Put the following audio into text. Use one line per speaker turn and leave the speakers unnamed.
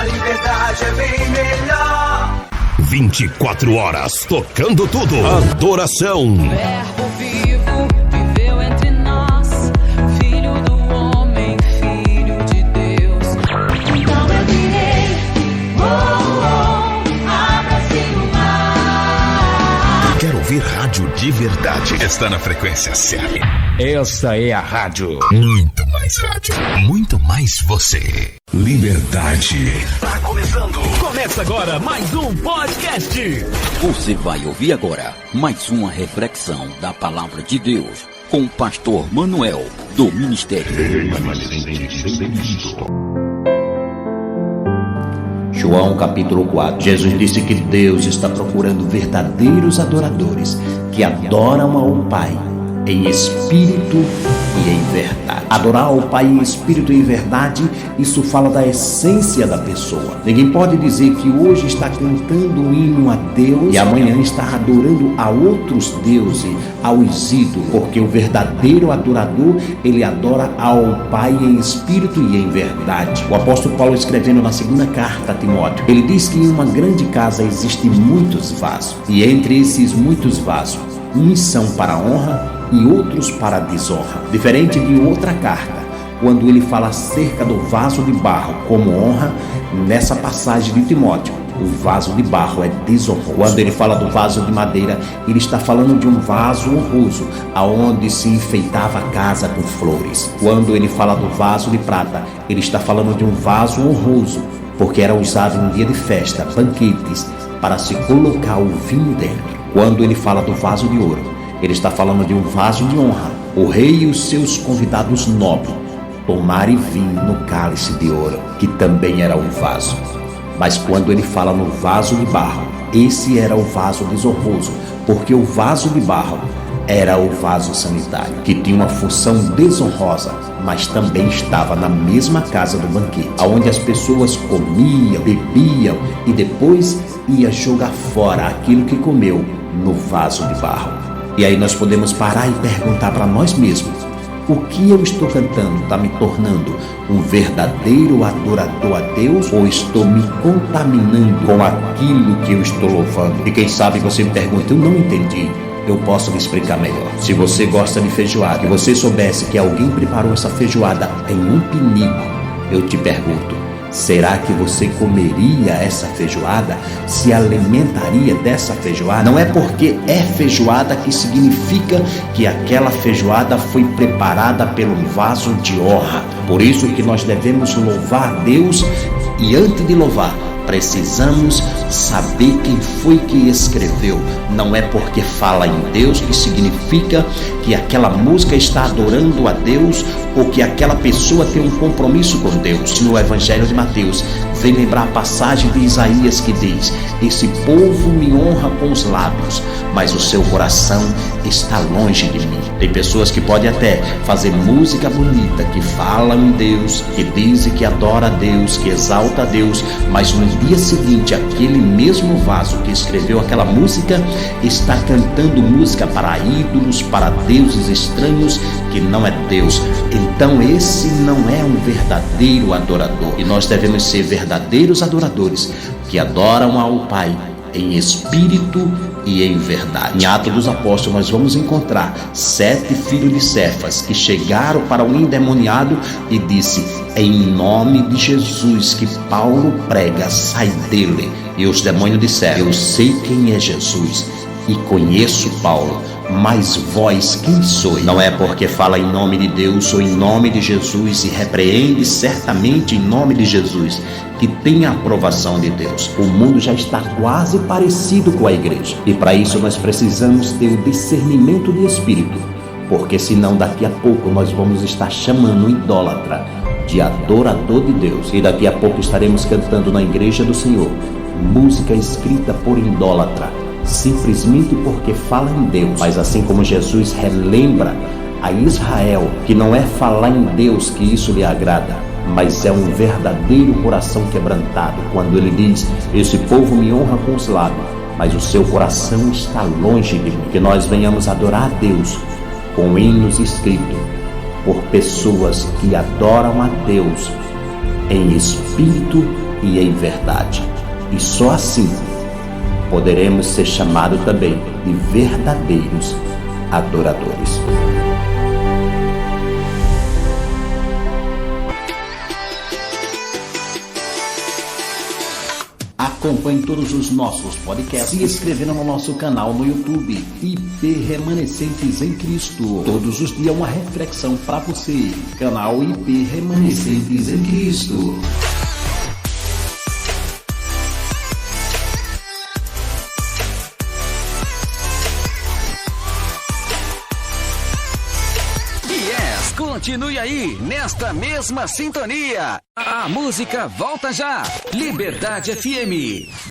A Liberdade é bem melhor.
24 horas tocando tudo. Adoração.
Verbo vivo viveu entre nós, Filho do homem, Filho de Deus.
Então eu direi, abra-se o mar.
Quero ouvir rádio de verdade. Está na frequência certa. Essa é a rádio. Muito mais rádio. Muito mais você. Liberdade. Está começando.
Começa agora mais um podcast.
Você vai ouvir agora mais uma reflexão da Palavra de Deus com o pastor Manuel, do Ministério. João capítulo 4. Jesus disse que Deus está procurando verdadeiros adoradores que adoram ao Pai em espírito e em verdade. Adorar ao Pai em espírito e em verdade, isso fala da essência da pessoa. Ninguém pode dizer que hoje está cantando um hino a Deus e amanhã está adorando a outros deuses, aos ídolos, porque o verdadeiro adorador, ele adora ao Pai em espírito e em verdade. O apóstolo Paulo, escrevendo na segunda carta a Timóteo, ele diz que em uma grande casa existem muitos vasos, e entre esses muitos vasos, uns são para a honra e outros para a desonra. Diferente de outra carta, quando ele fala acerca do vaso de barro como honra, nessa passagem de Timóteo, o vaso de barro é desonroso. Quando ele fala do vaso de madeira, ele está falando de um vaso honroso, aonde se enfeitava a casa com flores. Quando ele fala do vaso de prata, ele está falando de um vaso honroso, porque era usado em um dia de festa, banquetes, para se colocar o vinho dentro. Quando ele fala do vaso de ouro, ele está falando de um vaso de honra. O rei e os seus convidados nobres tomarem vinho no cálice de ouro, que também era um vaso. Mas quando ele fala no vaso de barro, esse era o vaso desonroso, porque o vaso de barro era o vaso sanitário, que tinha uma função desonrosa, mas também estava na mesma casa do banquete, onde as pessoas comiam, bebiam e depois ia jogar fora aquilo que comeu no vaso de barro. E aí nós podemos parar e perguntar para nós mesmos: o que eu estou cantando está me tornando um verdadeiro adorador a Deus, ou estou me contaminando com aquilo que eu estou louvando? E quem sabe você me pergunta: eu não entendi. Eu posso lhe explicar melhor. Se você gosta de feijoada e você soubesse que alguém preparou essa feijoada em um pinico, eu te pergunto: será que você comeria essa feijoada? Se alimentaria dessa feijoada? Não é porque é feijoada que significa que aquela feijoada foi preparada pelo vaso de honra. Por isso que nós devemos louvar a Deus, e antes de louvar, precisamos saber quem foi que escreveu. Não é porque fala em Deus que significa que aquela música está adorando a Deus, ou que aquela pessoa tem um compromisso com Deus. No Evangelho de Mateus, vem lembrar a passagem de Isaías que diz: esse povo me honra com os lábios, mas o seu coração está longe de mim. Tem pessoas que podem até fazer música bonita, que falam em Deus, que dizem que adora a Deus, que exalta a Deus, mas no dia seguinte, aquele mesmo vaso que escreveu aquela música está cantando música para ídolos, para deuses estranhos, que não é Deus. Então esse não é um verdadeiro adorador. E nós devemos ser verdadeiros adoradores, que adoram ao Pai em espírito e em verdade. Em Atos dos Apóstolos nós vamos encontrar 7 filhos de Cefas que chegaram para o endemoniado e disse: em nome de Jesus que Paulo prega, sai dele. E os demônios disseram: eu sei quem é Jesus e conheço Paulo, mas vós quem sois? Não é porque fala em nome de Deus ou em nome de Jesus e repreende certamente em nome de Jesus que tem a aprovação de Deus. O mundo já está quase parecido com a igreja, e para isso nós precisamos ter o discernimento de espírito, porque senão daqui a pouco nós vamos estar chamando o idólatra de adorador de Deus, e daqui a pouco estaremos cantando na igreja do Senhor música escrita por idólatra, simplesmente porque fala em Deus. Mas assim como Jesus relembra a Israel que não é falar em Deus que isso lhe agrada, mas é um verdadeiro coração quebrantado, quando ele diz: esse povo me honra com os lábios, mas o seu coração está longe de mim. Que nós venhamos adorar a Deus com hinos escritos por pessoas que adoram a Deus em espírito e em verdade. E só assim poderemos ser chamados também de verdadeiros adoradores. Acompanhe todos os nossos podcasts se inscrevendo no nosso canal no YouTube, IP Remanescentes em Cristo. Todos os dias uma reflexão para você. Canal IP Remanescentes em Cristo.
Continue aí, nesta mesma sintonia. A música volta já. Liberdade FM.